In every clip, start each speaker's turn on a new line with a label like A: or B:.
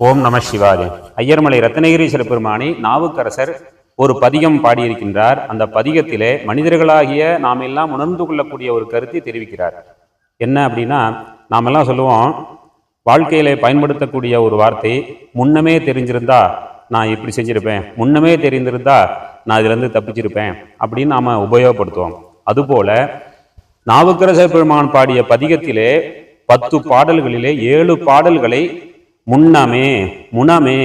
A: ஓம் நம சிவாய. ஐயர்மலை ரத்னகிரீஸ்வர பெருமானை நாவுக்கரசர் ஒரு பதிகம் பாடியிருக்கின்றார். அந்த பதிகத்திலே மனிதர்களாகிய நாம் எல்லாம் உணர்ந்து கொள்ளக்கூடிய ஒரு கருத்தை தெரிவிக்கிறார். என்ன அப்படின்னா, நாம் எல்லாம் சொல்லுவோம், வாழ்க்கையில பயன்படுத்தக்கூடிய ஒரு வார்த்தை, முன்னமே தெரிஞ்சிருந்தா நான் இப்படி செஞ்சிருப்பேன், முன்னமே தெரிந்திருந்தா நான் இதுலேருந்து தப்பிச்சிருப்பேன் அப்படின்னு நாம் உபயோகப்படுத்துவோம். அதுபோல நாவுக்கரசர் பெருமான் பாடிய பதிகத்திலே 10 பாடல்களிலே 7 பாடல்களை முன்னமே முனமே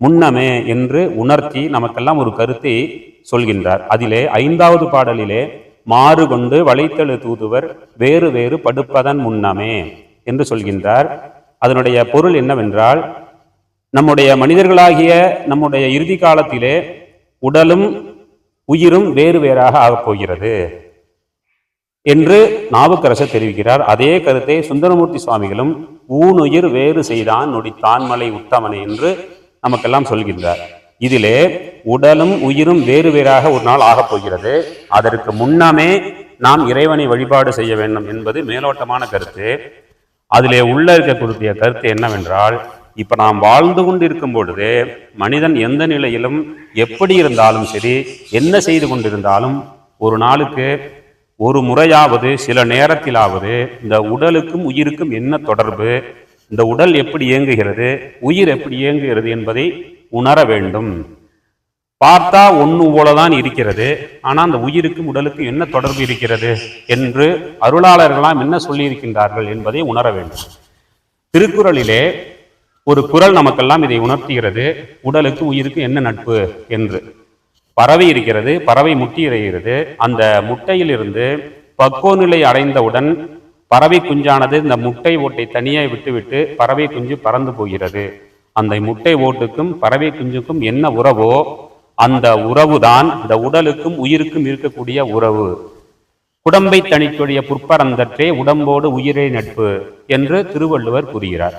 A: முன்னமே என்று உணர்த்தி நமக்கெல்லாம் ஒரு கருத்தை சொல்கின்றார். அதிலே 5வது பாடலிலே மாறு கொண்டு வளைத்தெழு தூதுவர் வேறு வேறு படுப்பதன் முன்னமே என்று சொல்கின்றார். அதனுடைய பொருள் என்னவென்றால், நம்முடைய மனிதர்களாகிய நம்முடைய இறுதி காலத்திலே உடலும் உயிரும் வேறு வேறாக ஆகப் போகிறது என்று நாவுக்கரசர் தெரிவிக்கிறார். அதே கருத்தை சுந்தரமூர்த்தி சுவாமிகளும் ஊனுயிர் வேறு செய்தான் நொடித்தான் மலை உத்தமனை என்று நமக்கெல்லாம் சொல்கின்றார். இதிலே உடலும் உயிரும் வேறு வேறாக ஒரு நாள் ஆகப் போகிறது, அதற்கு முன்னமே நாம் இறைவனை வழிபாடு செய்ய வேண்டும் என்பது மேலோட்டமான கருத்து. அதிலே உள்ள இருக்கக்கூடிய கருத்து என்னவென்றால், இப்ப நாம் வாழ்ந்து கொண்டு இருக்கும் பொழுது மனிதன் எந்த நிலையிலும் எப்படி இருந்தாலும் சரி, என்ன செய்து கொண்டிருந்தாலும் ஒரு நாளுக்கு ஒரு முறையாவது சில நேரத்திலாவது இந்த உடலுக்கும் உயிருக்கும் என்ன தொடர்பு, இந்த உடல் எப்படி இயங்குகிறது, உயிர் எப்படி இயங்குகிறது என்பதை உணர வேண்டும். பார்த்தா ஒன்று போலதான் இருக்கிறது, ஆனால் அந்த உயிருக்கும் உடலுக்கும் என்ன தொடர்பு இருக்கிறது என்று அருளாளர்களாம் என்ன சொல்லியிருக்கின்றார்கள் என்பதை உணர வேண்டும். திருக்குறளிலே ஒரு குறள் நமக்கெல்லாம் இதை உணர்த்துகிறது. உடலுக்கு உயிருக்கு என்ன நட்பு என்று. பறவை இருக்கிறது, பறவை முட்டை இறைகிறது. அந்த முட்டையிலிருந்து பக்குவ நிலை அடைந்தவுடன் பறவை குஞ்சானது இந்த முட்டை ஓட்டை தனியாக விட்டுவிட்டு பறவை குஞ்சு பறந்து போகிறது. அந்த முட்டை ஓட்டுக்கும் பறவை குஞ்சுக்கும் என்ன உறவோ அந்த உறவுதான் இந்த உடலுக்கும் உயிருக்கும் இருக்கக்கூடிய உறவு. குடம்பை தனிக்கூடிய புற்பரந்தற்றே உடம்போடு உயிரே நட்பு என்று திருவள்ளுவர் கூறுகிறார்.